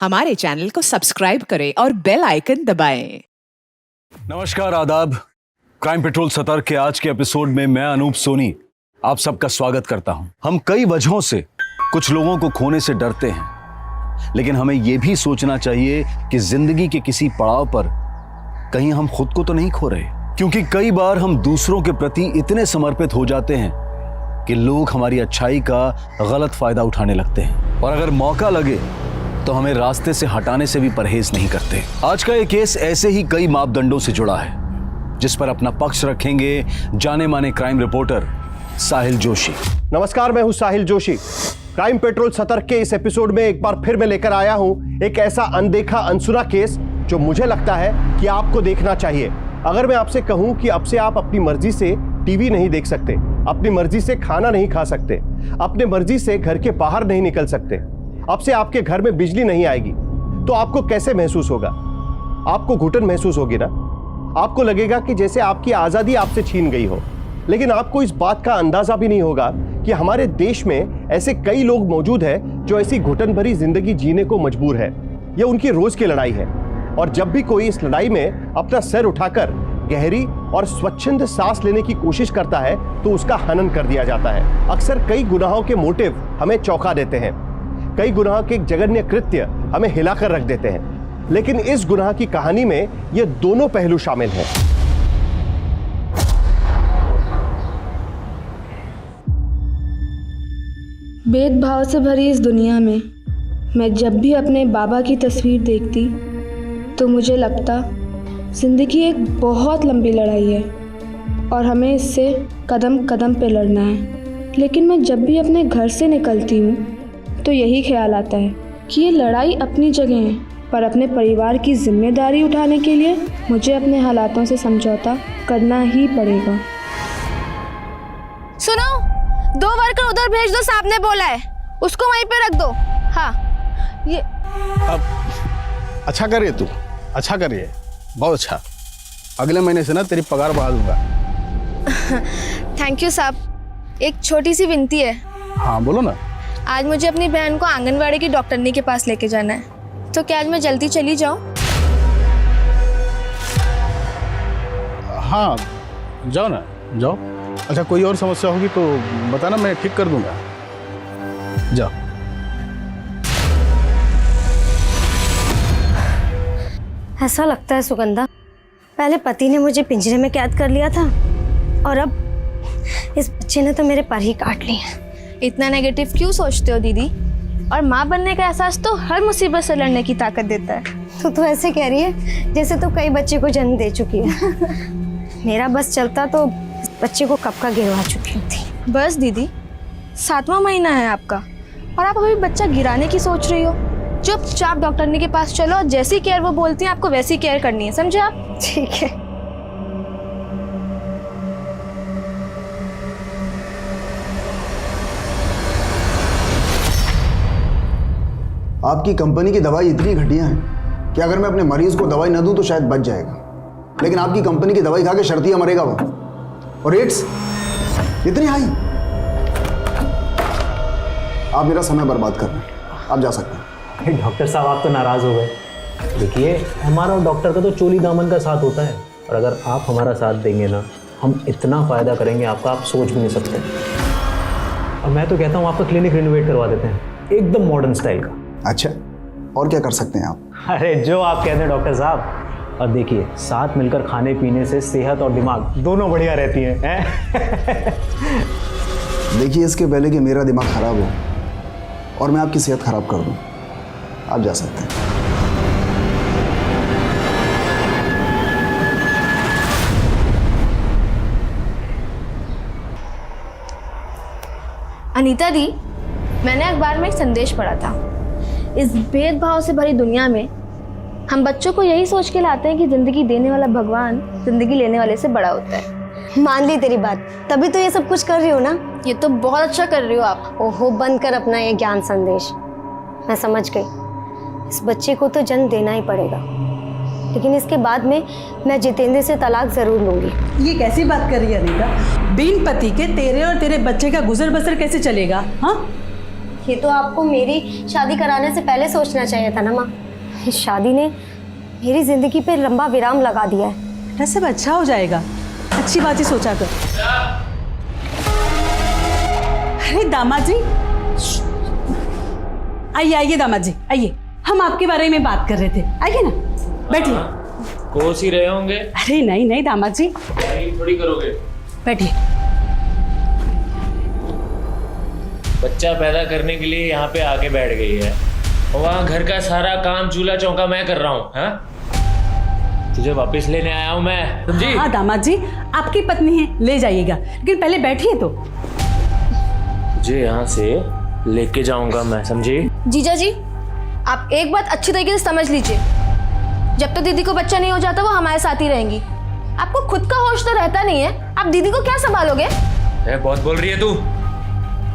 हमारे चैनल को सब्सक्राइब करें और बेल आइकन दबाएं। नमस्कार, आदाब। क्राइम पेट्रोल सतर्क के आज के एपिसोड में मैं अनूप सोनी आप सबका स्वागत करता हूं। हम कई वजहों से कुछ लोगों को खोने से डरते हैं, लेकिन हमें यह भी सोचना चाहिए कि जिंदगी के किसी पड़ाव पर कहीं हम खुद को तो नहीं खो रहे, क्योंकि कई बार हम दूसरों के प्रति इतने समर्पित हो जाते हैं कि लोग हमारी अच्छाई का गलत फायदा उठाने लगते हैं और अगर मौका लगे तो हमें रास्ते से हटाने से भी परहेज नहीं करते। आज का ये केस ऐसे ही कई मापदंडों से जुड़ा है, जिस पर अपना पक्ष रखेंगे जाने माने क्राइम रिपोर्टर साहिल जोशी। नमस्कार, मैं हूं साहिल जोशी। क्राइम पेट्रोल सतर्क के इस एपिसोड में एक बार फिर मैं लेकर आया हूं एक ऐसा अनदेखा अनसुना केस जो मुझे लगता है कि आपको देखना चाहिए। अगर मैं आपसे कहूं कि अब से आप अपनी मर्जी से टीवी नहीं देख सकते, अपनी मर्जी से खाना नहीं खा सकते, अपनी मर्जी से घर के बाहर नहीं निकल सकते, अब से आपके घर में बिजली नहीं आएगी, तो आपको कैसे महसूस होगा? आपको घुटन महसूस होगी ना? आपको लगेगा कि जैसे आपकी आजादी आपसे छीन गई हो। लेकिन आपको इस बात का अंदाजा भी नहीं होगा कि हमारे देश में ऐसे कई लोग मौजूद हैं जो ऐसी घुटन भरी जिंदगी जीने को मजबूर है। यह उनकी रोज की लड़ाई है और जब भी कोई इस लड़ाई में अपना सिर उठाकर गहरी और स्वच्छंद सांस लेने की कोशिश करता है तो उसका हनन कर दिया जाता है। अक्सर कई गुनाहों के मोटिव हमें चौंका देते हैं, कई गुनाह के जघन्य कृत्य हमें हिलाकर रख देते हैं, लेकिन इस गुनाह की कहानी में ये दोनों पहलू शामिल हैं। भेदभाव से भरी इस दुनिया में मैं जब भी अपने बाबा की तस्वीर देखती तो मुझे लगता जिंदगी एक बहुत लंबी लड़ाई है और हमें इससे कदम कदम पे लड़ना है। लेकिन मैं जब भी अपने घर से निकलती हूँ तो यही ख्याल आता है कि ये लड़ाई अपनी जगह है, पर अपने परिवार की जिम्मेदारी उठाने के लिए मुझे अपने हालातों से समझौता करना ही पड़ेगा। सुनो, 2 वर्कर उधर भेज दो, साहब ने बोला है, उसको वहीं पे रख दो। हाँ, ये अच्छा करिए, तू अच्छा करिए, बहुत अच्छा। अगले महीने से ना तेरी पगार बढ़ा दूंगा। थैंक यू साहब। एक छोटी सी विनती है। हाँ बोलो ना। आज मुझे अपनी बहन को आंगनवाड़ी की डॉक्टरनी के पास लेके जाना है, तो क्या आज मैं जल्दी चली जाऊँ? हाँ जाओ ना, जाओ। अच्छा, कोई और समस्या होगी तो बताना, मैं ठीक कर दूंगा। जाओ। ऐसा लगता है सुगंधा, पहले पति ने मुझे पिंजरे में कैद कर लिया था और अब इस बच्चे ने तो मेरे पर ही काट लिए। इतना नेगेटिव क्यों सोचते हो दीदी? और माँ बनने का एहसास तो हर मुसीबत से लड़ने की ताकत देता है। तो ऐसे कह रही है जैसे तो कई बच्चे को जन्म दे चुकी है। मेरा बस चलता तो इस बच्चे को कब का गिरवा चुकी थी। बस दीदी, 7वां महीना है आपका और आप अभी बच्चा गिराने की सोच रही हो। चुपचाप डॉक्टरनी के पास चलो और जैसी केयर वो बोलती है आपको वैसी केयर करनी है, समझे आप? ठीक है। आपकी कंपनी की दवाई इतनी घटिया है कि अगर मैं अपने मरीज को दवाई न दूं तो शायद बच जाएगा, लेकिन आपकी कंपनी की दवाई खा के शर्तिया मरेगा वो। और रेट्स इतनी हाई। आप मेरा समय बर्बाद कर रहे हैं, आप जा सकते हैं। डॉक्टर साहब, आप तो नाराज़ हो गए। देखिए, हमारा और डॉक्टर का तो चोली दामन का साथ होता है, और अगर आप हमारा साथ देंगे ना, हम इतना फ़ायदा करेंगे आपका, आप सोच भी नहीं सकते। और मैं तो कहता हूँ आपका क्लिनिक रिनोवेट करवा देते हैं, एकदम मॉडर्न स्टाइल का। अच्छा, और क्या कर सकते हैं आप? अरे जो आप कहते हैं डॉक्टर साहब। और देखिए, साथ मिलकर खाने पीने से सेहत और दिमाग दोनों बढ़िया रहती हैं। देखिए, इसके पहले कि मेरा दिमाग खराब हो और मैं आपकी सेहत खराब कर दूं, आप जा सकते हैं। अनीता दी, मैंने अखबार में एक संदेश पढ़ा था। इस भेदभाव से भरी दुनिया में हम बच्चों को यही सोच के लाते हैं कि जिंदगी देने वाला भगवान जिंदगी लेने वाले से बड़ा होता है। मान ली तेरी बात, तभी तो ये सब कुछ कर रही हो ना। ये तो बहुत अच्छा कर रही हो आप। ओहो, बंद कर अपना ये ज्ञान संदेश। मैं समझ गई, इस बच्चे को तो जन्म देना ही पड़ेगा, लेकिन इसके बाद में मैं जितेंद्र से तलाक जरूर लूंगी। ये कैसी बात कर रही है अनीता? बिन पति के तेरे और तेरे बच्चे का गुजर बसर कैसे चलेगा? हाँ, ये तो आपको मेरी शादी कराने से पहले सोचना चाहिए था ना माँ। इस शादी ने मेरी जिंदगी पे लंबा विराम लगा दिया है। बेटा सब अच्छा हो जाएगा, अच्छी बात ही सोचा कर। अरे दामाद जी, आइए आइए दामाद जी आइए, हम आपके बारे में बात कर रहे थे, आइए ना बैठिए। कोस ही रहे होंगे। अरे नहीं नहीं दामाद जी, थोड़ी करोगे। बैठिए। बच्चा पैदा करने के लिए यहाँ पे आके बैठ गई है, और वहाँ घर का सारा काम चूल्हा चौका मैं कर रहा हूँ। हाँ, तुझे वापस लेने आया हूँ मैं, समझी? हाँ दामाद जी, आपकी पत्नी है, ले जाइएगा, लेकिन पहले बैठिए तो। तुझे यहाँ से लेके जाऊंगा मैं, समझी? जीजा जी, आप एक बात अच्छी तरीके से समझ लीजिए, जब तक दीदी को बच्चा नहीं हो जाता वो हमारे साथ ही रहेंगी। आपको खुद का होश तो रहता नहीं है, आप दीदी को क्या संभालोगे? बहुत बोल रही है तू,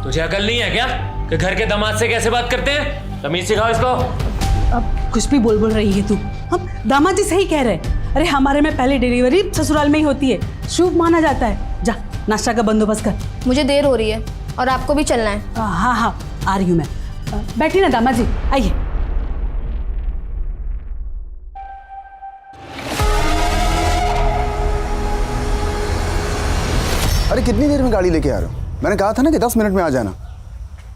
तुझे अकल नहीं है क्या कि घर के दामाद से कैसे बात करते हैं? तमीज सिखाओ इसको। अब कुछ भी बोल रही है तू। हम दामाद जी सही कह रहे हैं। अरे हमारे में पहले डिलीवरी ससुराल में ही होती है, शुभ माना जाता है। जा नाश्ता का बंदोबस्त कर। मुझे देर हो रही है और आपको भी चलना है। हाँ हाँ आ रही हूँ मैं। बैठिए ना दामाद जी, आइए। अरे कितनी देर में गाड़ी लेके आ रहे हो? मैंने कहा था ना कि 10 मिनट में आ जाना।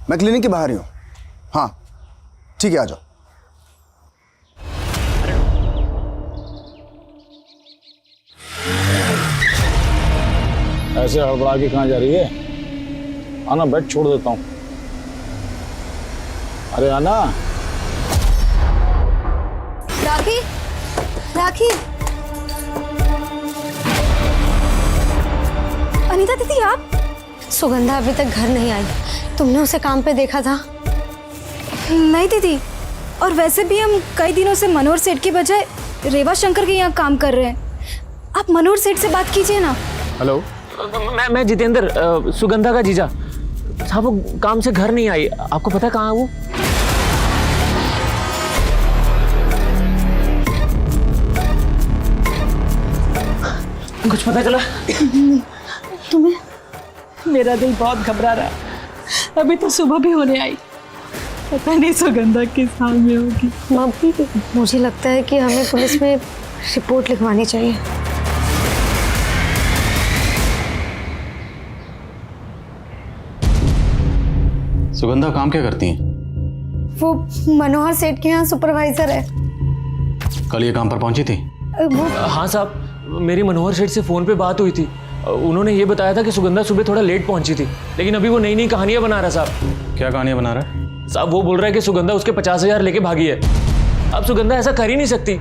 मैं क्लिनिक के बाहर ही हूँ। हाँ ठीक है, आ जाओ। ऐसे हड़बड़ा के कहाँ जा रही है? आना, बेड छोड़ देता हूँ। अरे आना। राखी, राखी। अनीता दीदी आप? सुगंधा अभी तक घर नहीं आई। तुमने उसे काम पे देखा था? नहीं दीदी, और वैसे भी हम कई दिनों से मनोहर सेठ की बजाय रेवा शंकर के यहाँ काम कर रहे हैं। आप मनोहर सेठ से बात कीजिए ना। हेलो, मैं जितेंद्र, सुगंधा का जीजा साहब। वो काम से घर नहीं आई, आपको पता है कहाँ है वो? कुछ पता चला? तुम्हें? मेरा दिल बहुत घबरा रहा है। अभी तो सुबह भी होने आई, पता नहीं सुगंधा किस हाल में होगी। माँ, मुझे लगता है कि हमें पुलिस में रिपोर्ट लिखवानी चाहिए। सुगंधा काम क्या करती हैं? वो मनोहर सेठ के यहाँ सुपरवाइजर है। कल ये काम पर पहुंची थी? वो हाँ साहब, मेरी मनोहर सेठ से फ़ोन पे बात हुई थी। उन्होंने ये बताया था कि सुगंधा सुबह थोड़ा लेट पहुंची थी, लेकिन अभी वो नई नई कहानियां बना रहा है साहब। क्या कहानियां बना रहा है? साहब वो बोल रहा है कि सुगंधा उसके 50,000 लेके भागी है। अब सुगंधा ऐसा कर ही नहीं सकती।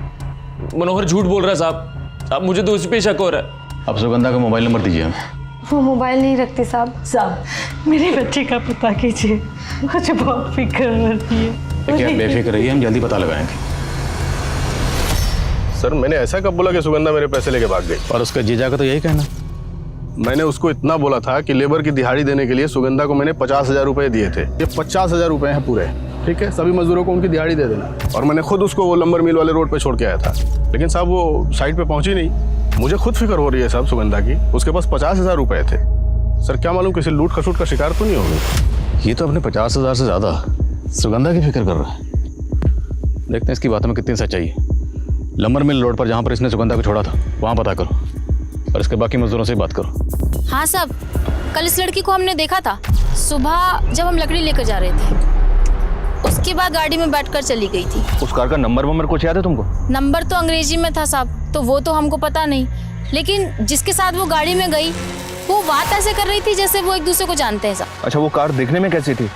मनोहर झूठ बोल रहा है साहब। अब मुझे तो उसी पे शक हो रहा है। अब सुगंधा का मोबाइल नंबर दीजिए हमें। वो मोबाइल नहीं रखती साहब। साहब मेरे बच्चे का पता कीजिए, मुझे बहुत फिक्र होती है। क्या बेफिक्र रहिए, हम जल्दी पता लगाएंगे। सर मैंने ऐसा कब बोला कि सुगंधा मेरे पैसे लेके भाग गई? और उसका जीजा का तो यही कहना। मैंने उसको इतना बोला था कि लेबर की दिहाड़ी देने के लिए सुगंधा को मैंने 50,000 रुपए दिए थे। ये 50,000 रुपए हैं पूरे, ठीक है? सभी मजदूरों को उनकी दिहाड़ी दे देना। और मैंने खुद उसको वो लंबर मिल वाले रोड पे छोड़ के आया था, लेकिन साहब वो साइड पे पहुंची नहीं। मुझे खुद फिक्र हो रही है साहब सुगंधा की। उसके पास 50,000 रुपए थे। सर क्या मालूम किसी लूट खसूट का शिकार तो नहीं हो गई? ये तो अपने 50,000 से ज्यादा सुगंधा की फिक्र कर रहा है। देखते हैं इसकी बातों में कितनी सच्चाई है। लंबर मिल रोड पर जहाँ पर इसने सुगंधा को छोड़ा था वहाँ पता करो, और इसके बाकी मजदूरों से बात करो। हाँ साहब, कल इस लड़की को हमने देखा था सुबह जब हम लकड़ी लेकर जा रहे थे। उसके बाद गाड़ी में बैठकर चली गई थी। उस कार का नंबर कुछ याद है तुमको? नंबर तो अंग्रेजी में था साहब, तो वो तो हमको पता नहीं, लेकिन जिसके साथ वो गाड़ी में गई वो बात ऐसे कर रही थी जैसे वो एक दूसरे को जानते हैं साहब। अच्छा, वो कार देखने में कैसी थी,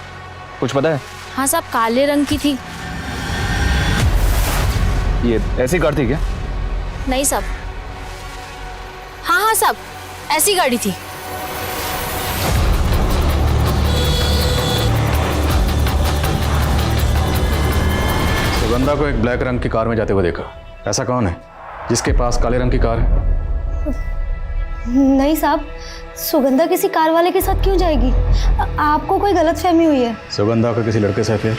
कुछ पता है? हाँ साहब, काले रंग की थी। ये ऐसी कार थी क्या? नहीं साहब। हाँ साहब, ऐसी गाड़ी थी। सुगंधा को एक ब्लैक रंग की कार में जाते हुए देखा। ऐसा कौन है जिसके पास काले रंग की कार है? नहीं साहब, सुगंधा किसी कार वाले के साथ क्यों जाएगी? आपको कोई गलतफहमी हुई है। सुगंधा का किसी लड़के से अफेयर?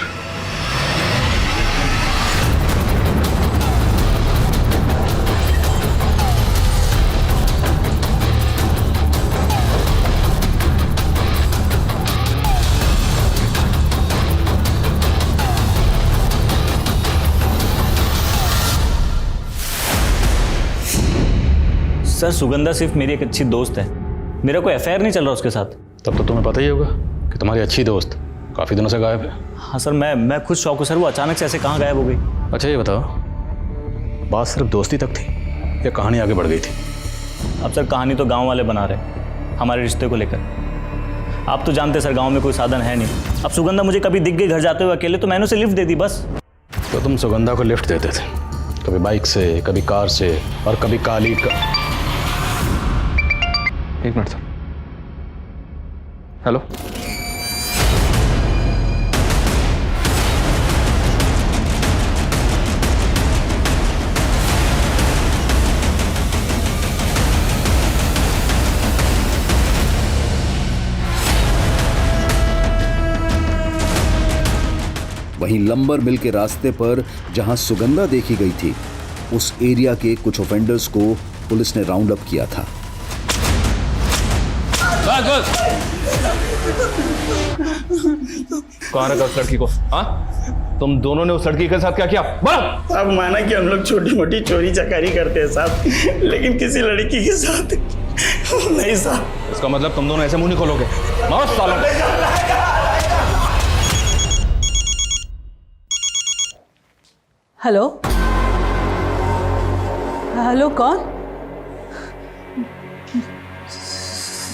सर सुगंधा सिर्फ मेरी एक अच्छी दोस्त है, मेरा कोई अफेयर नहीं चल रहा उसके साथ। तब तो तुम्हें पता ही होगा कि तुम्हारी अच्छी दोस्त काफ़ी दिनों से गायब है। हाँ सर, मैं खुद शौक हूँ सर, वो अचानक से ऐसे कहाँ गायब हो गई। अच्छा ये बताओ, बात सिर्फ दोस्ती तक थी या कहानी आगे बढ़ गई थी? अब सर कहानी तो गांव वाले बना रहे हमारे रिश्ते को लेकर। आप तो जानते सर गांव में कोई साधन है नहीं। अब सुगंधा मुझे कभी दिख गई घर जाते हुए अकेले तो मैंने उसे लिफ्ट दे दी बस। तो तुम सुगंधा को लिफ्ट देते थे, कभी बाइक से, कभी कार से और कभी काली का। एक मिनट सर। हेलो, वहीं लंबर मिल के रास्ते पर जहां सुगंधा देखी गई थी, उस एरिया के कुछ ऑफेंडर्स को पुलिस ने राउंड अप किया था। कहाँ रखा उस लड़की को? हाँ, तुम दोनों ने उस लड़की के साथ क्या किया? बोलो। साहब माना कि हम लोग छोटी मोटी चोरी चकारी करते हैं साहब, लेकिन किसी लड़की के साथ नहीं साहब। इसका मतलब तुम दोनों ऐसे मुंह नहीं खोलोगे? मारो सालों। हेलो हेलो, कौन?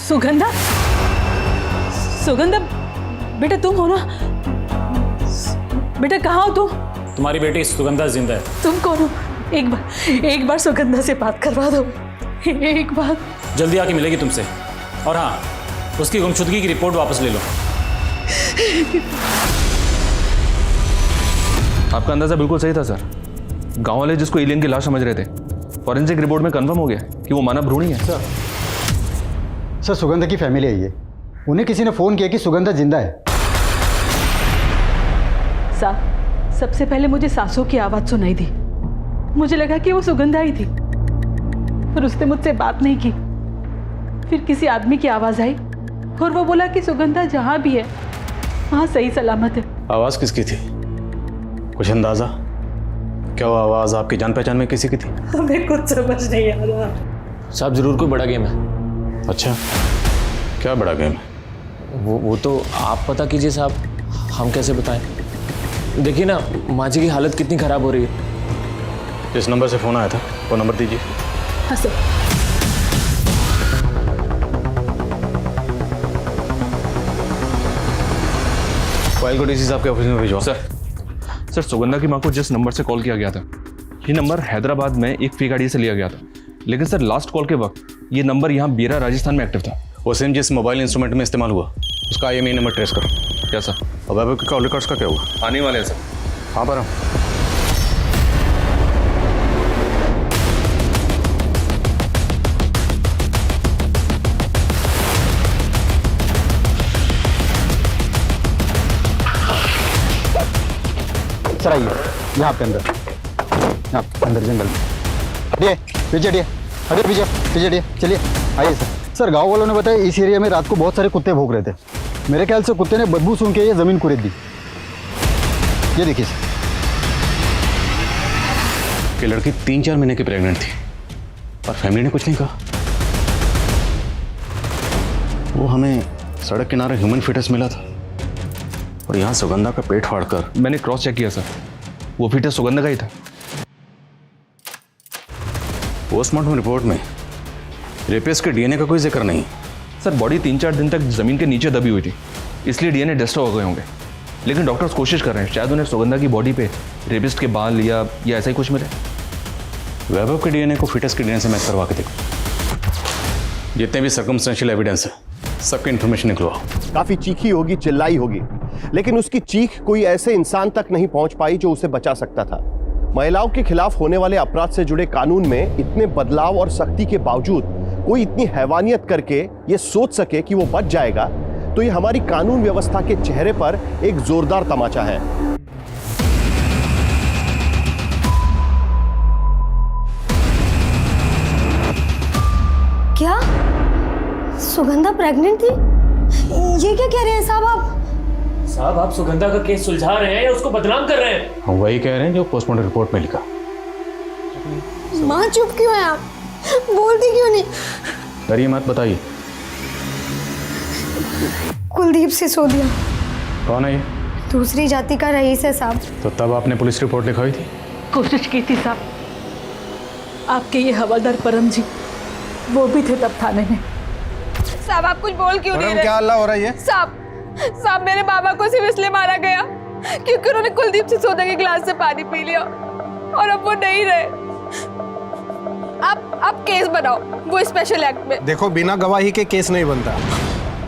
सुगंधा? सुगंधा बेटा तुम हो ना? बेटा कहाँ हो तुम? तुम्हारी बेटी सुगंधा जिंदा है। तुम कौन हो? एक बार सुगंधा से बात करवा दो, एक बार। जल्दी आके मिलेगी तुमसे। और हाँ, उसकी गुमशुदगी की रिपोर्ट वापस ले लो। आपका अंदाजा बिल्कुल सही था सर। गांव वाले जिसको एलियन की लाश समझ रहे थे, फॉरेंसिक रिपोर्ट में कंफर्म हो गया कि वो मानव भ्रूण ही है। सर सुगंधा की फैमिली है ये, उन्हें किसी ने फ़ोन किया कि सुगंधा जिंदा है। साहब सबसे पहले मुझे सांसों की आवाज़ सुनाई दी, मुझे लगा कि वो सुगंधा ही थी, पर उसने मुझसे बात नहीं की। फिर किसी आदमी की आवाज़ आई और वो बोला कि सुगंधा जहाँ भी है वहाँ सही सलामत है। आवाज़ किसकी थी? कुछ अंदाजा? क्या वो आवाज़ आपकी जान पहचान में किसी की थी? हमें कुछ समझ नहीं आ रहा। साहब जरूर कोई बड़ा गेम है। अच्छा, क्या बड़ा गेम? वो तो आप पता कीजिए साहब, हम कैसे बताएं? देखिए ना माँ जी की हालत कितनी खराब हो रही है। जिस नंबर से फ़ोन आया था वो नंबर दीजिए। हाँ सर। फाइल को डीसी साहब के ऑफिस में भिजवा। सर सुगंधा की माँ को जिस नंबर से कॉल किया गया था, ये नंबर हैदराबाद में एक फेक आईडी से लिया गया था, लेकिन सर लास्ट कॉल के वक्त ये नंबर यहाँ बीरा राजस्थान में एक्टिव था। वो सिम जिस मोबाइल इंस्ट्रूमेंट में इस्तेमाल हुआ उसका IMEI नंबर ट्रेस करो। क्या सर? अब आपके कॉल रिकॉर्ड्स का क्या हुआ? आने वाले हैं सर। हाँ पर सर आइए, यहाँ पे अंदर, यहाँ पे अंदर जंगल में। हटिए पीछे, हटिए हटिए पीछे पीछे हटिए, चलिए आइए सर। सर गांव वालों ने बताया इस एरिया में रात को बहुत सारे कुत्ते भौंक रहे थे। मेरे ख्याल से कुत्ते ने बदबू सूंघ के ये ज़मीन कुरेद दी। ये देखिए सर। कि लड़की 3-4 महीने की प्रेग्नेंट थी और फैमिली ने कुछ नहीं कहा। वो हमें सड़क किनारे ह्यूमन फीटस मिला था और यहाँ सुगंधा का पेट फाड़कर मैंने क्रॉस चेक किया सर, वो फीटस सुगंधा का ही था। पोस्टमार्टम रिपोर्ट में रेपिस्ट के DNA का कोई जिक्र नहीं। सर बॉडी 3-4 दिन तक जमीन के नीचे दबी हुई थी, इसलिए DNA डिस्ट्रॉय हो गए होंगे, लेकिन डॉक्टर्स कोशिश कर रहे हैं शायद उन्हें सुगंधा की बॉडी पे रेपिस्ट के बाल या ऐसा ही कुछ मिले। वैभव के DNA को फीटस के DNA से मैच करवा के देखो। जितने भी सर्कमस्टेंशियल एविडेंस है सबकी इंफॉर्मेशन निकलवाओ। काफी चीखी होगी, चिल्लाई होगी, लेकिन उसकी चीख कोई ऐसे इंसान तक नहीं पहुंच पाई जो उसे बचा सकता था। महिलाओं के खिलाफ होने वाले अपराध से जुड़े कानून में इतने बदलाव और सख्ती के बावजूद कोई इतनी हैवानियत करके ये सोच सके कि वो बच जाएगा, तो ये हमारी कानून व्यवस्था के चेहरे पर एक जोरदार तमाचा है। क्या सुगंधा प्रेग्नेंट थी? ये क्या कह रहे हैं साहब आप? साहब आप सुगंधा का केस सुलझा रहे हैं या उसको बदनाम कर रहे हैं? हम वही कह रहे हैं जो पोस्टमार्टम रिपोर्ट में लिखा। माँ चुप क्यों है आप? बोलती क्यों नहीं? डरिए मत, बताइए। कुलदीप सिसोदिया कौन है ये? दूसरी जाति का रईस है साहब। तो तब आपने पुलिस रिपोर्ट लिखवाई थी? कोशिश की थी साहब। आपके ये हवलदार परम जी वो भी थे तब थाने में। साहब आप कुछ बोल क्यों नहीं रहे? क्या हल्ला हो रहा है ये? साहब मेरे बाबा को सिर्फ इसलिए मारा गया क्योंकि उन्होंने कुलदीप सिसोदिया के गिलास से पानी पी लिया और अब वो नहीं रहे। आप केस बनाओ वो स्पेशल एक्ट में। देखो, बिना गवाही के केस नहीं बनता।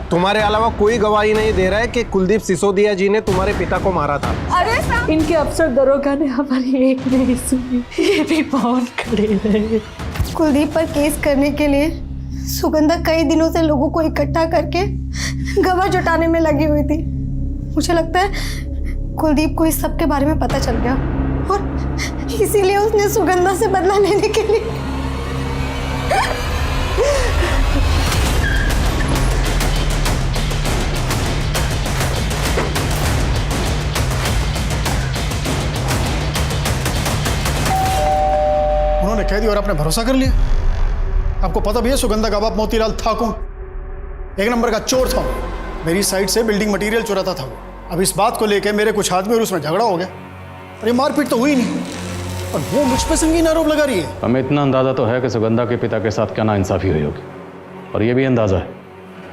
तुम्हारे अलावा कोई गवाही नहीं दे रहा है कि कुलदीप सिसोदिया जी ने तुम्हारे पिता को मारा था। अरे साहब, इनके अफसर दरोगा ने हमारी एक नहीं सुनी, ये भी बहुत खड़े रहे। कुलदीप पर केस करने के लिए सुगंधा कई दिनों से लोगों को इकट्ठा करके गवाह जुटाने में लगी हुई थी। मुझे लगता है कुलदीप को इस सब के बारे में पता चल गया और इसीलिए उसने सुगंधा से बदला लेने के लिए उन्होंने कह दिया और आपने भरोसा कर लिया। आपको पता भी है सुगंधा का बाप मोतीलाल था कौन? एक नंबर का चोर था वो। मेरी साइड से बिल्डिंग मटेरियल चुराता था वो। अब इस बात को लेकर मेरे कुछ आदमी और उसमें झगड़ा हो गया और ये मारपीट तो हुई नहीं और वो मुझ पर संगीन आरोप लगा रही है। हमें इतना अंदाजा तो है कि सुगंधा के पिता के साथ क्या नाइंसाफी हुई होगी, और ये भी अंदाजा है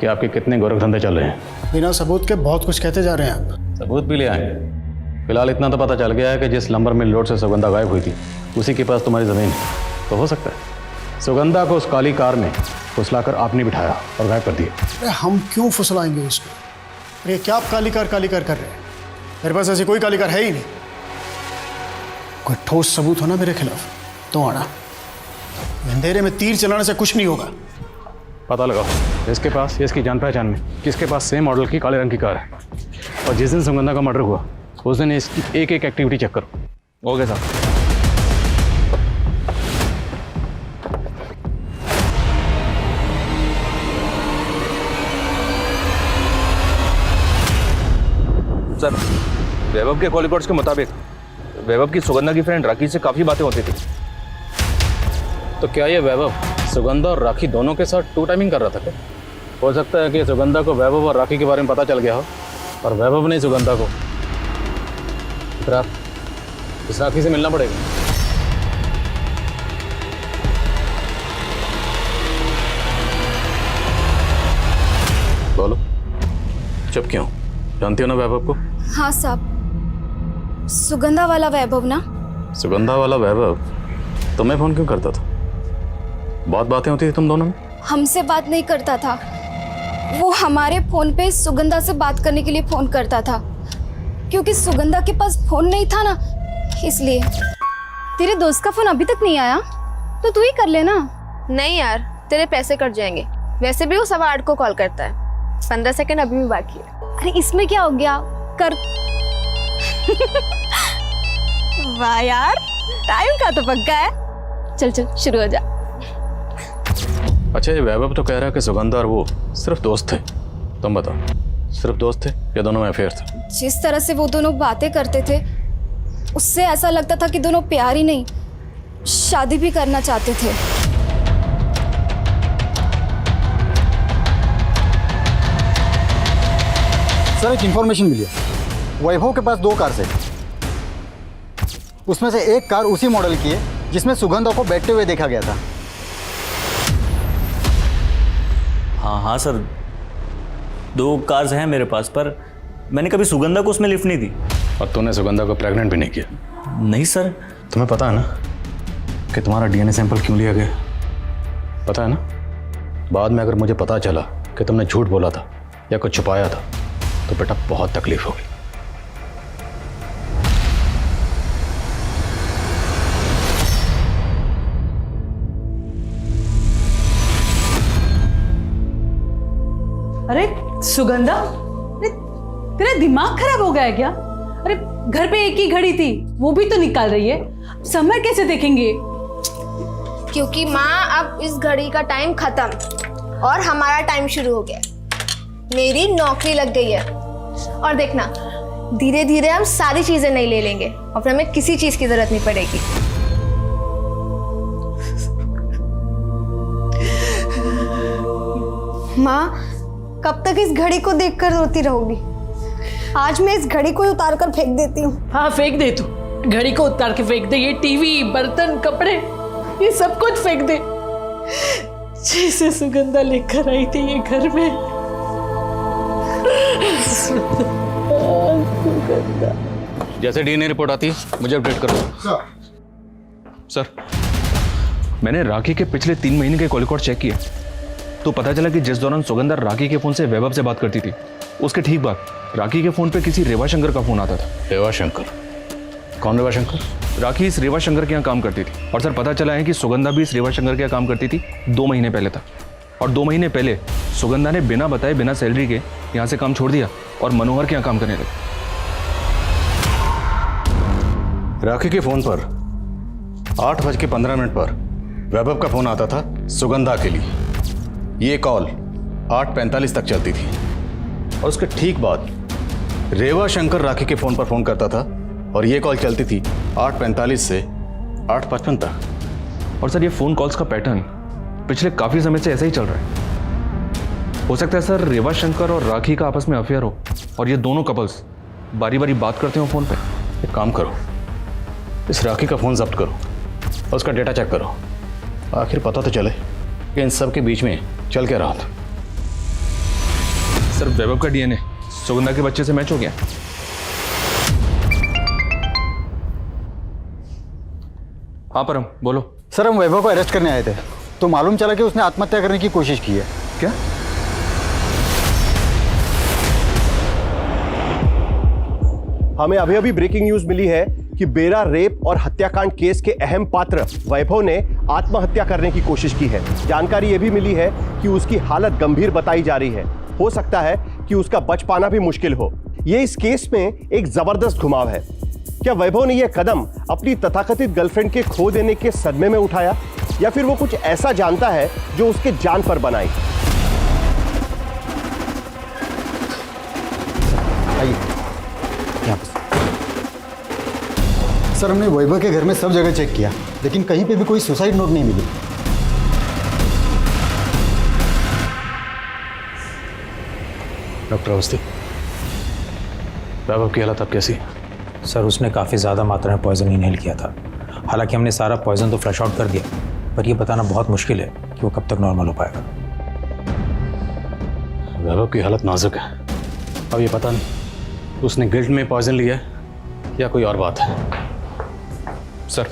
कि आपके कितने गोरख धंधे चल रहे हैं। बिना सबूत के बहुत कुछ कहते जा रहे हैं आप। सबूत भी ले आएंगे। फिलहाल इतना तो पता चल गया है कि जिस लंबर मिल रोड से सुगंधा गायब हुई थी उसी के पास तुम्हारी ज़मीन है। तो हो सकता है सुगंधा को उस काली कार में फुसलाकर आपने बिठाया और गायब कर दिया। अरे हम क्यों फुसलाएंगे उसको? अरे क्या आप काली कार कर रहे हैं? मेरे पास ऐसी कोई काली कार है ही नहीं। कोई ठोस सबूत होना मेरे खिलाफ तो आना। अंधेरे में तीर चलाने से कुछ नहीं होगा। पता लगाओ इसके पास, इसकी जान पहचान में किसके पास सेम मॉडल की काले रंग की कार है। और जिस दिन सुगंधा का मर्डर हुआ उस दिन इसकी एक एक एक्टिविटी चेक करो। ओके साहब। सर, वैभव के कॉल रिकॉर्ड्स के मुताबिक वैभव की सुगंधा की फ्रेंड राखी से काफी बातें होती थी। तो क्या ये वैभव सुगंधा और राखी दोनों के साथ टू टाइमिंग कर रहा था क्या? हो सकता है कि सुगंधा को वैभव और राखी के बारे में पता चल गया हो और वैभव ने सुगंधा को। फिर आप इस राखी से मिलना पड़ेगा। बोलो, चुप क्यों? जानती हो ना वैभव को? हाँ साहब, सुगंधा वाला वैभव ना। सुगंधा वाला वैभव तुम्हें फोन क्यों करता था? बहुत बातें होती थी तुम दोनों में। हमसे बात नहीं करता था, वो हमारे फोन पे सुगंधा से बात करने के लिए फोन करता था, क्योंकि सुगंधा के पास फोन नहीं था ना, इसलिए। तेरे दोस्त का फोन अभी तक नहीं आया तो तू ही कर लेना। नहीं यार, तेरे पैसे कट जाएंगे। वैसे भी वो 8:15 को कॉल करता है। 15 सेकंड अभी भी बाकी है। अरे इसमें क्या हो गया, कर। वाह यार, टाइम का तो पक्का है। चल चल शुरू हो जा। अच्छा, ये वैभव तो कह रहा है कि सुगंधा और वो सिर्फ दोस्त थे। तुम बताओ, सिर्फ दोस्त थे या दोनों में अफेयर था? जिस तरह से वो दोनों बातें करते थे उससे ऐसा लगता था कि दोनों प्यार ही नहीं शादी भी करना चाहते थे। सर, एक इंफॉर्मेशन मिली है। वैभव के पास 2 कार है। उसमें से एक कार उसी मॉडल की है जिसमें सुगंधा को बैठते हुए देखा गया था। हाँ सर, 2 कार्स हैं मेरे पास, पर मैंने कभी सुगंधा को उसमें लिफ्ट नहीं दी। और तूने सुगंधा को प्रेग्नेंट भी नहीं किया? नहीं सर। तुम्हें पता है ना कि तुम्हारा डीएनए सैंपल क्यों लिया गया? पता है ना, बाद में अगर मुझे पता चला कि तुमने झूठ बोला था या कुछ छुपाया था तो बेटा बहुत तकलीफ होगी। अरे सुगंधा, अरे तेरा दिमाग खराब हो गया है क्या? अरे घर पे एक ही घड़ी थी, वो भी तो निकाल रही है। समय कैसे देखेंगे? क्योंकि माँ अब इस घड़ी का टाइम खत्म और हमारा टाइम शुरू हो गया। मेरी नौकरी लग गई है और देखना, धीरे धीरे हम सारी चीजें नहीं ले लेंगे और फिर हमें किसी चीज की जरूरत नहीं पड़ेगी। माँ, कब तक इस घड़ी को देखकर रोती रहोगी? आज मैं इस घड़ी को उतार कर फेंक देती हूँ। हाँ फेंक दे तू, घड़ी को उतार के फेंक दे। ये टीवी, बर्तन, कपड़े, ये सब कुछ फेंक दे। जैसे सुगंधा लेकर आई थी ये घर में। सुगंधा। जैसे डीएनए रिपोर्ट आती है मुझे अपडेट करो। सर, मैंने राखी के पिछले 3 महीने के कॉल रिकॉर्ड चेक किए तो पता चला कि जिस दौरान सुगंधा राखी के फोन से वैभव से बात करती थी, उसके ठीक बाद राखी के फोन पे किसी रेवा शंकर का फोन आता था। रेवा शंकर? कौन रेवा शंकर? राखी इस रेवा शंकर के यहाँ काम करती थी और सर पता चला है कि सुगंधा भी इस रेवा शंकर के यहाँ काम करती थी 2 महीने पहले तक। और 2 महीने पहले सुगंधा ने बिना बताए, बिना सैलरी के यहाँ से काम छोड़ दिया और मनोहर के यहाँ काम करने लगी। राखी के फोन पर 8:15 पर वैभव का फोन आता था सुगंधा के लिए। ये कॉल 8:45 तक चलती थी और उसके ठीक बाद रेवा शंकर राखी के फोन पर फोन करता था और ये कॉल चलती थी 8:45 से 8:55 तक। और सर ये फ़ोन कॉल्स का पैटर्न पिछले काफ़ी समय से ऐसा ही चल रहा है। हो सकता है सर रेवा शंकर और राखी का आपस में अफेयर हो और ये दोनों कपल्स बारी बारी बात करते हो फ़ोन पे। एक काम करो, इस राखी का फ़ोन जब्त करो और उसका डेटा चेक करो। आखिर पता तो चले कि इन सब के बीच में चल क्या रहा था। सर वैभव का डीएनए सुगंधा के बच्चे से मैच हो गया। हाँ परम बोलो। सर हम वैभव को अरेस्ट करने आए थे तो मालूम चला कि उसने आत्महत्या करने की कोशिश की है। क्या? हमें अभी अभी ब्रेकिंग न्यूज मिली है कि बेरा रेप और हत्याकांड केस के अहम पात्र वैभव ने आत्महत्या करने की कोशिश की है। जानकारी यह भी मिली है कि उसकी हालत गंभीर बताई जा रही है। हो सकता है कि उसका बच पाना भी मुश्किल हो। यह इस केस में एक जबरदस्त घुमाव है। क्या वैभव ने यह कदम अपनी तथाकथित गर्लफ्रेंड के खो देने के सदमे में उठाया या फिर वो कुछ ऐसा जानता है जो उसके जान पर बनाई? आइए यहाँ पर। सर हमने वैभव के घर में सब जगह चेक किया लेकिन कहीं पे भी कोई सुसाइड नोट नहीं मिली। डॉक्टर अवस्थी, वैभव की हालत अब कैसी? सर उसने काफ़ी ज़्यादा मात्रा में पॉइजन इनहेल किया था। हालांकि हमने सारा पॉइजन तो फ्लश आउट कर दिया पर यह बताना बहुत मुश्किल है कि वो कब तक नॉर्मल हो पाएगा। वैभव की हालत नाजुक है। अब ये पता नहीं उसने गिल्ट में पॉइजन लिया है या कोई और बात है। सर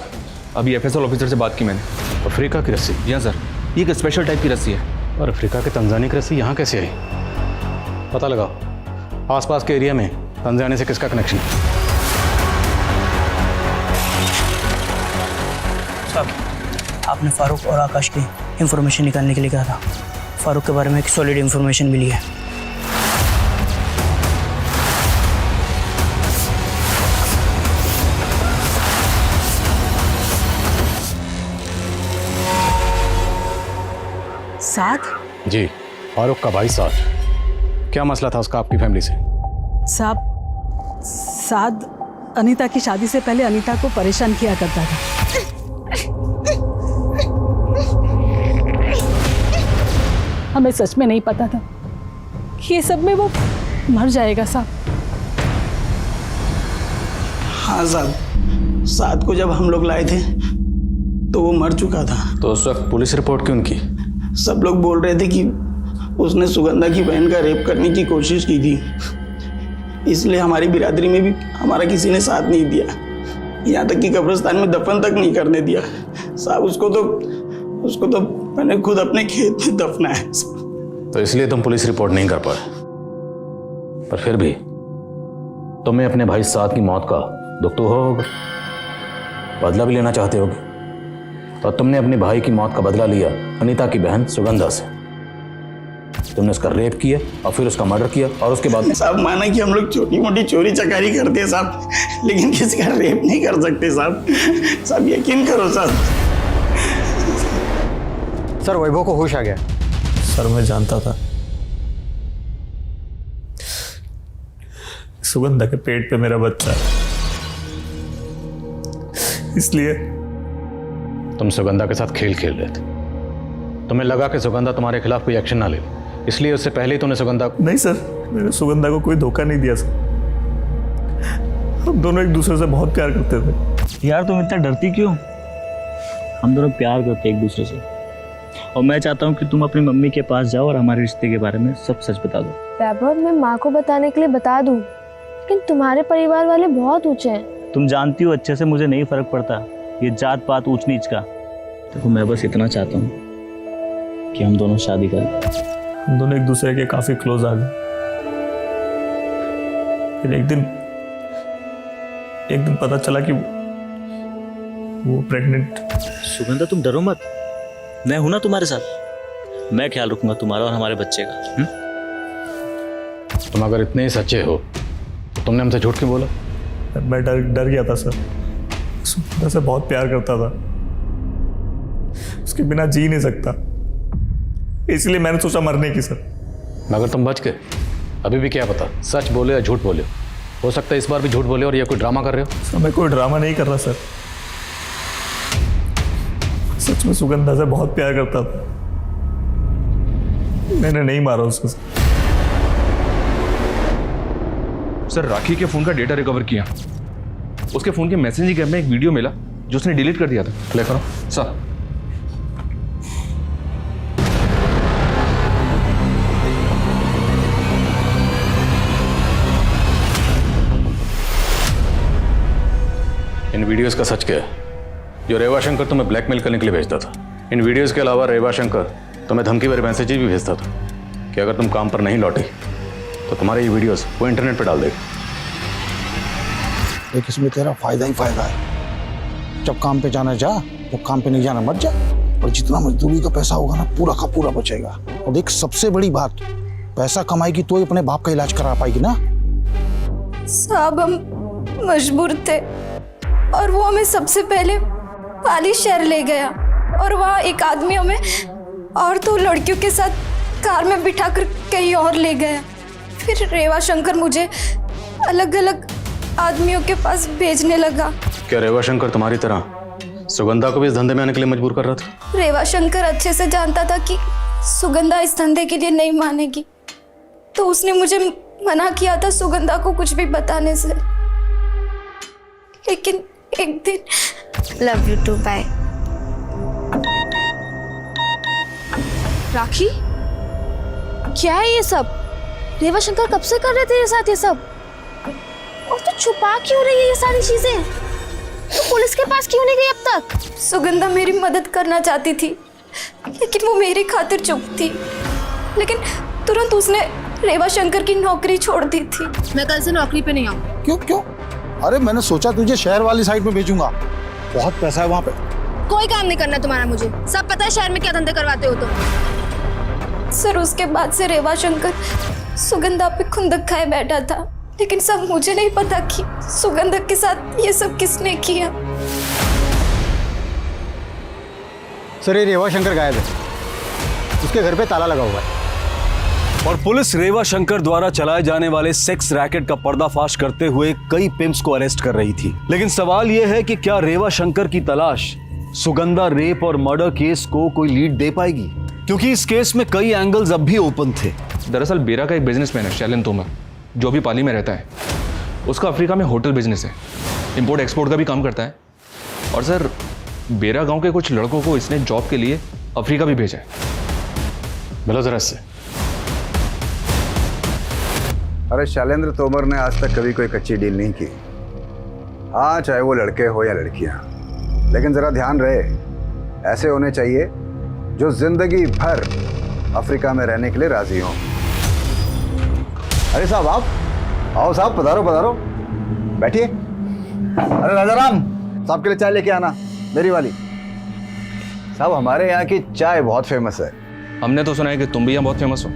अभी एफएसएल ऑफिसर से बात की मैंने। अफ्रीका की रस्सी? यहाँ सर, ये एक स्पेशल टाइप की रस्सी है। और अफ्रीका के तंजानिया की रस्सी यहाँ कैसे आई? पता लगाओ आसपास के एरिया में तंजानिया से किसका कनेक्शन है। आपने फारूक और आकाश की इंफॉर्मेशन निकालने के लिए कहा था। फारूक के बारे में एक सॉलिड इंफॉर्मेशन मिली है। साथ? जी, फारूक का भाई साथ। क्या मसला था उसका आपकी फैमिली से? साद अनीता की शादी से पहले अनीता को परेशान किया करता था। हमें सच में नहीं पता था कि ये सब में वो मर जाएगा साहब। हाँ साहब, साद को जब हम लोग लाए थे तो वो मर चुका था। तो उस वक्त पुलिस रिपोर्ट क्यों की? सब लोग बोल रहे थे कि उसने सुगंधा की बहन का रेप करने की कोशिश की थी, इसलिए हमारी बिरादरी में भी हमारा किसी ने साथ नहीं दिया। यहाँ तक कि कब्रिस्तान में दफन तक नहीं करने दिया साहब। उसको तो मैंने खुद अपने खेत में दफना है। तो इसलिए तुम पुलिस रिपोर्ट नहीं कर पाए। पर फिर भी तुम्हें अपने भाई साद की मौत का दुख तो होगा, बदला भी लेना चाहते होगे। और तुमने अपने भाई की मौत का बदला लिया अनीता की बहन सुगंधा से। तुमने उसका रेप किया और फिर उसका मर्डर किया और उसके बाद साहब माना कि हम लोग छोटी मोटी चोरी चकारी करते हैं साहब, लेकिन किसी का रेप नहीं कर सकते साहब। साहब यकीन करो साहब। सर वैभव को होश आ गया। सर मैं जानता था सुगंधा के पेट पे मेरा बच्चा है, इसलिए तुम सुगंधा के साथ खेल खेल रहे थे। तुम्हें लगा कि सुगंधा तुम्हारे खिलाफ कोई एक्शन ना ले, इसलिए उससे पहले ही तूने सुगंधा नहीं सर, मैंने सुगंधा को कोई धोखा नहीं दिया सर। हम दोनों एक दूसरे से बहुत प्यार करते थे। यार तुम इतना डरती क्यों? हम दोनों प्यार करते एक दूसरे से, और मैं चाहता हूँ कि तुम अपनी मम्मी के पास जाओ और हमारे रिश्ते के बारे में सब सच बता दो। वैभव, मैं माँ को बताने के लिए बता दूँ, लेकिन तुम्हारे परिवार वाले बहुत ऊंचे हैं। तुम जानती हो अच्छे से मुझे नहीं फर्क पड़ता ये जात पात ऊंच नीच का। देखो मैं बस इतना चाहता हूँ कि हम दोनों शादी करें। हम दोनों एक दूसरे के काफी क्लोज आ गए। फिर एक दिन पता चला कि वो प्रेग्नेंट। सुगंधा तुम डरो मत, मैं हूं ना तुम्हारे साथ। मैं ख्याल रखूंगा तुम्हारा और हमारे बच्चे का। तुम अगर इतने ही सच्चे हो तो तुमने हमसे झूठ क्यों बोला? मैं डर गया था सर। सुगंधा से बहुत प्यार करता था, उसके बिना जी नहीं सकता, इसलिए मैंने सोचा मरने की सर। मगर तुम बच गए। अभी भी क्या पता सच बोले या झूठ बोले। हो सकता है इस बार भी झूठ बोले और ये कोई ड्रामा कर रहे हो। सर मैं कोई ड्रामा नहीं कर रहा सर, सच में सुगंधा से बहुत प्यार करता था। मैंने नहीं मारा उसको सर। राखी के फोन का डेटा रिकवर किया, उसके फोन के मैसेजिंग ऐप में एक वीडियो मिला जो उसने डिलीट कर दिया था। प्ले करो सर। इन वीडियोस का सच क्या है? जो रेवा शंकर तुम्हें ब्लैकमेल करने के लिए भेजता था। इन वीडियोस के अलावा रेवा शंकर तुम्हें धमकी भरे मैसेजेस भी भेजता था कि अगर तुम काम पर नहीं लौटे तो तुम्हारे ये वीडियोस वो इंटरनेट पर डाल देगा। एक इसमें तेरा फायदा ही फायदा है। जब काम पे जाना जा, जब काम पे नहीं जाना मत जा। और जितना मजदूरी का पैसा होगा ना पूरा का पूरा बचेगा। और देख सबसे बड़ी बात, पैसा कमाएगी तो ही अपने बाप का इलाज करा पाएगी ना। साहब हम मजबूर थे और वो हमें सबसे पहले पाली शहर ले गया और वहाँ एक आदमी हमें और 2 लड़कियों के साथ कार में बिठाकर कहीं और ले गया। फिर रेवा शंकर मुझे अलग अलग आदमियों के पास भेजने लगा। क्या रेवा शंकर तुम्हारी तरह सुगंधा को भी इस धंधे में आने के लिए मजबूर कर रहा था? रेवा शंकर अच्छे से जानता था कि सुगंधा इस धंधे के लिए नहीं मानेगी, तो उसने मुझे मना किया था सुगंधा को कुछ भी बताने से। लेकिन एक दिन लव यू टू, बाय। राखी, क्या है ये सब? रेवा शंकर कब से कर रहे थे ये साथ ये सब? और तू छुपा क्यों रही है ये सारी चीजें? तू पुलिस के पास क्यों नहीं गई अब तक? सुगंधा मेरी मदद करना चाहती थी, लेकिन वो मेरी खातिर चुप थी। लेकिन तुरंत उसने रेवा शंकर की नौकरी छोड़ दी थी। मैं कल से नौकरी पे नहीं आऊँ। क्यों क्यों? अरे मैंने सोचा तुझे शहर वाली साइड में भेजूंगा, बहुत पैसा है वहाँ पे। कोई काम नहीं करना तुम्हारा, मुझे सब पता है शहर में क्या धंधे करवाते हो तुम। सर उसके बाद से रेवा शंकर सुगंधा पे खुंदक खाए बैठा था, लेकिन सब मुझे नहीं पता कि सुगंधा के साथ ये सब किसने किया। सर ये रेवा शंकर गायब है, उसके घर पे ताला लगा हुआ है। और पुलिस रेवा शंकर द्वारा चलाए जाने वाले सेक्स रैकेट का पर्दाफाश करते हुए कई पिम्प्स को अरेस्ट कर रही थी। लेकिन सवाल यह है कि क्या रेवा शंकर की तलाश सुगंधा रेप और मर्डर केस को कोई लीड दे पाएगी, क्योंकि इस केस में कई एंगल्स अब भी ओपन थे। दरअसल बेरा का एक बिजनेसमैन है शैलेंद्र तोमर, जो भी पाली में रहता है। उसका अफ्रीका में होटल बिजनेस है, इंपोर्ट एक्सपोर्ट का भी काम करता है। और सर बेरा गांव के कुछ लड़कों को इसने जॉब के लिए अफ्रीका भी भेजा है। मिलो जरा इससे। अरे शैलेंद्र तोमर ने आज तक कभी कोई कच्ची डील नहीं की। हाँ चाहे वो लड़के हो या लड़कियां, लेकिन जरा ध्यान रहे ऐसे होने चाहिए जो जिंदगी भर अफ्रीका में रहने के लिए राजी हों। अरे साहब आप आओ साहब, पधारो पधारो, बैठिए। अरे राजाराम साहब के लिए चाय लेके आना, मेरी वाली। साहब हमारे यहाँ की चाय बहुत फेमस है। हमने तो सुना है कि तुम भी यहाँ बहुत फेमस हो,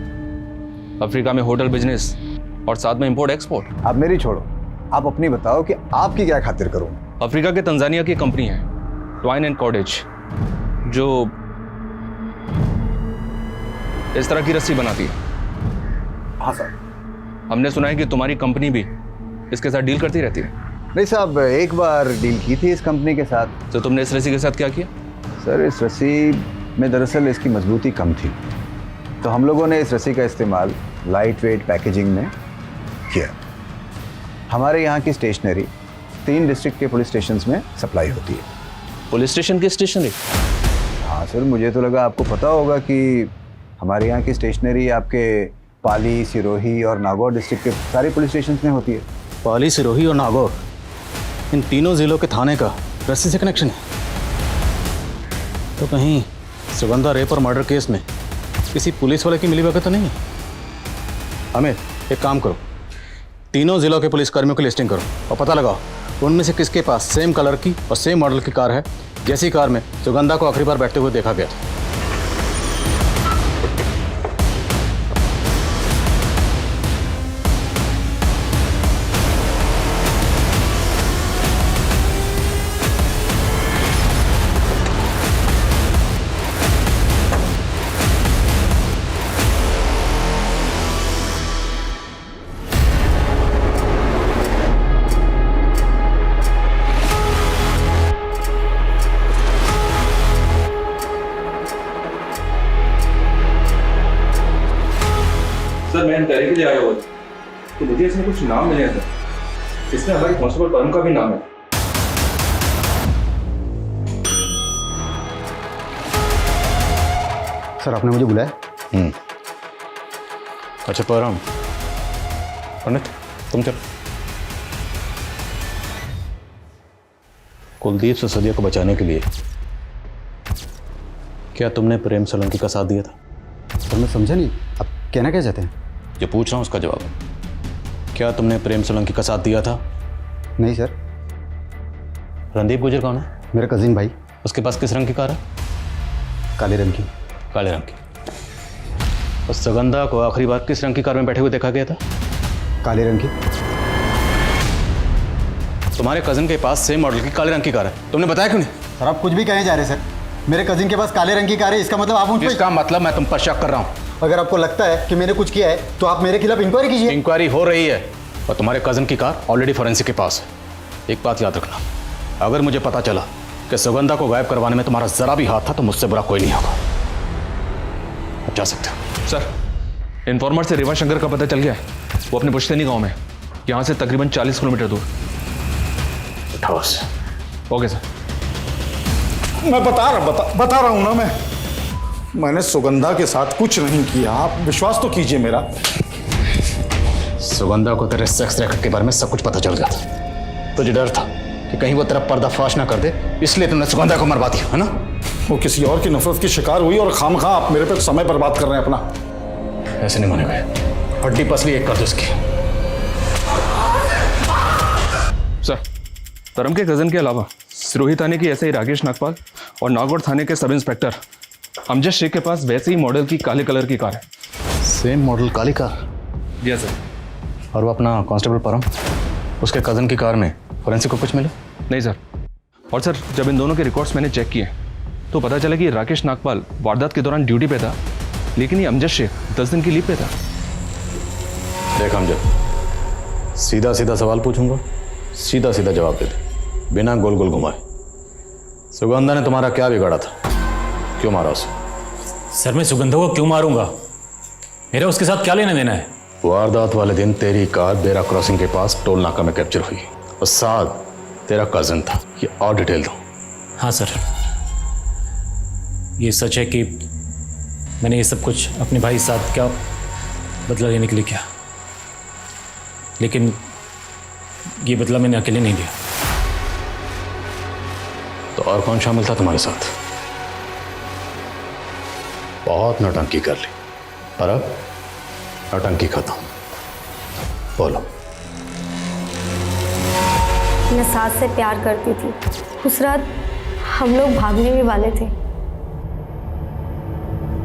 अफ्रीका में होटल बिजनेस और साथ में इंपोर्ट एक्सपोर्ट। आप मेरी छोड़ो, आप अपनी बताओ कि आपकी क्या खातिर करूं। अफ्रीका के तंजानिया की कंपनी है ट्वाइन एंड कॉटेज, जो इस तरह की रस्सी बनाती है। हाँ सर। हमने सुना है कि तुम्हारी कंपनी भी इसके साथ डील करती रहती है। नहीं साहब, एक बार डील की थी इस कंपनी के साथ। तो तुमने इस रस्सी के साथ क्या किया? सर इस रस्सी में दरअसल इसकी मजबूती कम थी, तो हम लोगों ने इस रस्सी का इस्तेमाल लाइट वेट पैकेजिंग में किया। हमारे यहाँ की स्टेशनरी 3 डिस्ट्रिक्ट के पुलिस स्टेशंस में सप्लाई होती है। पुलिस स्टेशन की स्टेशनरी? हाँ सर, मुझे तो लगा आपको पता होगा कि हमारे यहाँ की स्टेशनरी आपके पाली, सिरोही और नागौर डिस्ट्रिक्ट के सारे पुलिस स्टेशन में होती है। पाली, सिरोही और नागौर, इन तीनों ज़िलों के थाने का रस्सी से कनेक्शन है। तो कहीं सुगंधा रेप और मर्डर केस में किसी पुलिस वाले की मिलीभगत तो नहीं है? अमित, एक काम करो, तीनों ज़िलों के पुलिसकर्मियों की लिस्टिंग करो और पता लगाओ उनमें से किसके पास सेम कलर की और सेम मॉडल की कार है जैसी कार में सुगंधा को आखिरी बार बैठते हुए देखा गया था। सर मैं इंक्वायरी के लिए आया हुआ था, तो मुझे इसमें कुछ नाम मिले थे। इसमें हमारे कांस्टेबल परम का भी नाम है। सर, आपने मुझे बुलाया? अच्छा परम, पंडित तुम चलो। कुलदीप सिसोदिया को बचाने के लिए क्या तुमने प्रेम सोलंकी का साथ दिया था? सर मैं समझा नहीं, आप कहना क्या चाहते हैं? जो पूछ रहा हूँ उसका जवाब। क्या तुमने प्रेम सोलंकी का साथ दिया था? नहीं सर। रणदीप गुजर कौन है? मेरा कजिन भाई। उसके पास किस रंग की कार है? काले रंग की। काले रंग की। और सुगंधा को आखिरी बार किस रंग की कार में बैठे हुए देखा गया था? काले रंग की। तुम्हारे कजिन के पास सेम मॉडल की काले रंग की कार है, तुमने बताया क्यों नहीं? सर आप कुछ भी कहे जा रहे हैं सर। मेरे कजिन के पास काले रंग की कार है, इसका मतलब आप मुझ पर... इसका मतलब मैं तुम पर शक कर रहा हूँ। अगर आपको लगता है कि मैंने कुछ किया है तो आप मेरे खिलाफ इंक्वायरी कीजिए। इंक्वायरी हो रही है और तुम्हारे कजिन की कार ऑलरेडी फॉरेंसिक के पास है। एक बात याद रखना, अगर मुझे पता चला कि सुगंधा को गायब करवाने में तुम्हारा जरा भी हाथ था तो मुझसे बुरा कोई नहीं होगा। अब जा सकते हो। सर, इन्फॉर्मर से रेवा शंकर का पता चल गया है। वो अपने पुश्तैनी गांव में, यहाँ से तकरीबन 40 किलोमीटर दूर। ठोस। Okay sir. मैं बता रहा हूं ना, मैंने सुगंधा के साथ कुछ नहीं किया। आप विश्वास तो कीजिए मेरा। सुगंधा को तेरे सेक्स रैकेट के बारे में सब कुछ पता चल गया था। तुझे डर था कि कहीं वो तेरा पर्दाफाश ना कर दे, इसलिए तुमने सुगंधा को मरवा दिया, है ना? वो किसी और की नफरत की शिकार हुई और खामखा आप मेरे पे समय बर्बाद कर रहे हैं अपना। ऐसे नहीं मानेगा, हड्डी पसली एक कर दो इसकी। सर, परम के कजन के अलावा सिरोही थाने की एसआई राकेश नागपाल और नागौर थाने के सब इंस्पेक्टर अमजद शेख के पास वैसे ही मॉडल की काले कलर की कार है। सेम मॉडल काली कार? जी सर। और वो अपना कांस्टेबल परम, उसके कजन की कार में फोरेंसिक को कुछ मिला? नहीं सर। और सर, जब इन दोनों के रिकॉर्ड्स मैंने चेक किए तो पता चला कि राकेश नागपाल वारदात के दौरान ड्यूटी पे था, लेकिन ये अमजद शेख 10 दिन की लीव पे था। देख अमजद, सीधा सीधा सवाल पूछूंगा, सीधा सीधा जवाब दे दे, बिना गोल गोल घुमाए। सुगंधा ने तुम्हारा क्या बिगाड़ा था? क्यों मारा उसे? सर मैं सुगंधा को क्यों मारूंगा? मेरा उसके साथ क्या लेना देना है? वारदात वाले दिन तेरी कार बेरा क्रॉसिंग के पास टोल नाका में कैप्चर हुई और साथ तेरा कजन था। ये और डिटेल दो। हाँ सर, ये सच है कि मैंने ये सब कुछ अपने भाई साथ का बदला लेने के लिए किया, लेकिन ये बदला मैंने अकेले नहीं लिया। तो और कौन शामिल था तुम्हारे साथ? बहुत नौटंकी कर ली, पर अब नौटंकी खत्म। बोलो। मैं सास से प्यार करती थी। उस रात हम लोग भागने भी वाले थे,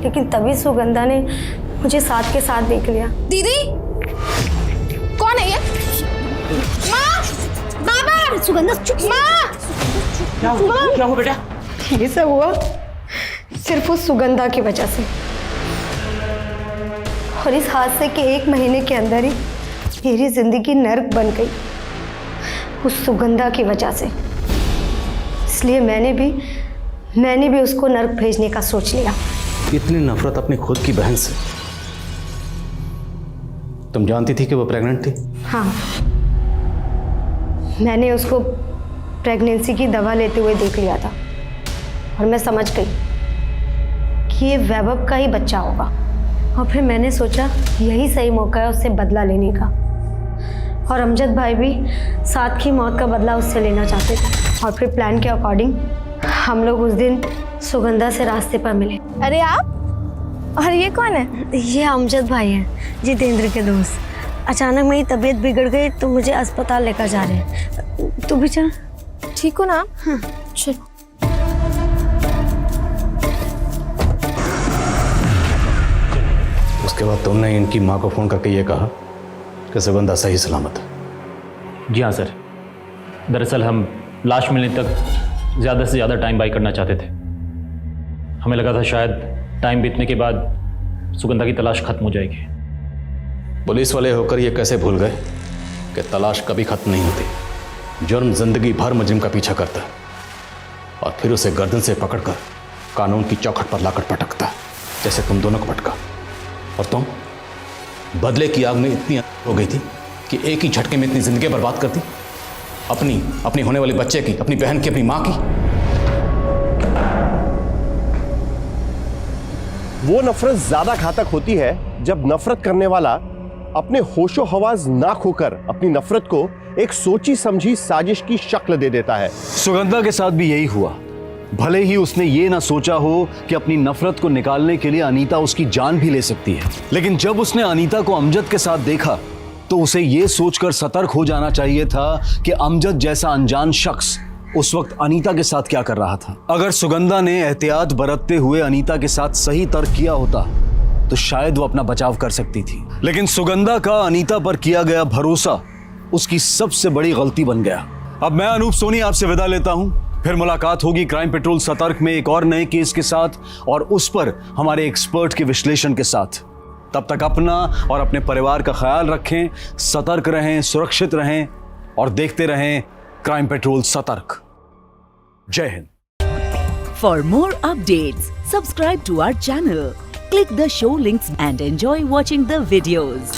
लेकिन तभी सुगंधा ने मुझे साथ के साथ देख लिया। दीदी, कौन है ये? माँ, बाबा, सुगंधा चुप। माँ, क्या हुआ बेटा? ये सब हुआ सिर्फ उस सुगंधा की वजह से, और इस हादसे के 1 महीने के अंदर ही मेरी जिंदगी नर्क बन गई उस सुगंधा की वजह से। इसलिए मैंने भी उसको नर्क भेजने का सोच लिया। इतनी नफरत अपनी खुद की बहन से। तुम जानती थी कि वो प्रेग्नेंट थी? हाँ, मैंने उसको प्रेगनेंसी की दवा लेते हुए देख लिया था और मैं समझ गई कि ये वैभव का ही बच्चा होगा। और फिर मैंने सोचा यही सही मौका है उससे बदला लेने का। और अमजद भाई भी साथ की मौत का बदला उससे लेना चाहते थे। और फिर प्लान के अकॉर्डिंग हम लोग उस दिन सुगंधा से रास्ते पर मिले। अरे आप? और ये कौन है? ये अमजद भाई हैं, जितेंद्र के दोस्त। अचानक मेरी तबीयत बिगड़ गई तो मुझे अस्पताल लेकर जा रहे हैं। तू भी चल। ठीक हो ना? हाँ। चल। उसके बाद तुमने इनकी माँ को फ़ोन करके ये कहा कि सुगंधा सही सलामत है। जी हाँ सर, दरअसल हम लाश मिलने तक ज़्यादा से ज़्यादा टाइम बाई करना चाहते थे। हमें लगा था शायद टाइम बीतने के बाद सुगंधा की तलाश खत्म हो जाएगी। पुलिस वाले होकर ये कैसे भूल गए कि तलाश कभी खत्म नहीं होती। जुर्म जिंदगी भर मुजरिम का पीछा करता है और फिर उसे गर्दन से पकड़कर कानून की चौखट पर लाकर पटकता है, जैसे तुम दोनों को पटका। और तुम बदले की आग में इतनी हो गई थी कि एक ही झटके में इतनी जिंदगी बर्बाद कर दी, अपनी होने वाले बच्चे की, अपनी बहन की, अपनी माँ की। वो नफरत ज्यादा घातक होती है जब नफरत करने वाला अपने होशो हवास ना खोकर अपनी नफरत को एक सोची समझी साजिश की शक्ल दे देता है। सुगंधा के साथ भी यही हुआ। भले ही उसने ये ना सोचा हो कि अपनी नफरत को निकालने के लिए अनीता उसकी जान भी ले सकती है, लेकिन जब उसने अनीता को अमजद के साथ देखा तो उसे ये सोचकर सतर्क हो जाना चाहिए था कि अमजद जैसा अनजान शख्स उस वक्त अनीता के साथ क्या कर रहा था। अगर सुगंधा ने एहतियात बरतते हुए अनीता के साथ सही तर्क किया होता तो शायद वो अपना बचाव कर सकती थी, लेकिन सुगंधा का अनीता पर किया गया भरोसा उसकी सबसे बड़ी गलती बन गया। अब मैं अनूप सोनी आपसे विदा लेता हूं। फिर मुलाकात होगी क्राइम पेट्रोल सतर्क में एक और नए केस के साथ और उस पर हमारे एक्सपर्ट के विश्लेषण के साथ। तब तक अपना और अपने परिवार का ख्याल रखें, सतर्क रहें, सुरक्षित रहें और देखते रहें क्राइम पेट्रोल सतर्क। जय Hind. For more updates, subscribe to our channel, click the show links and enjoy watching the videos.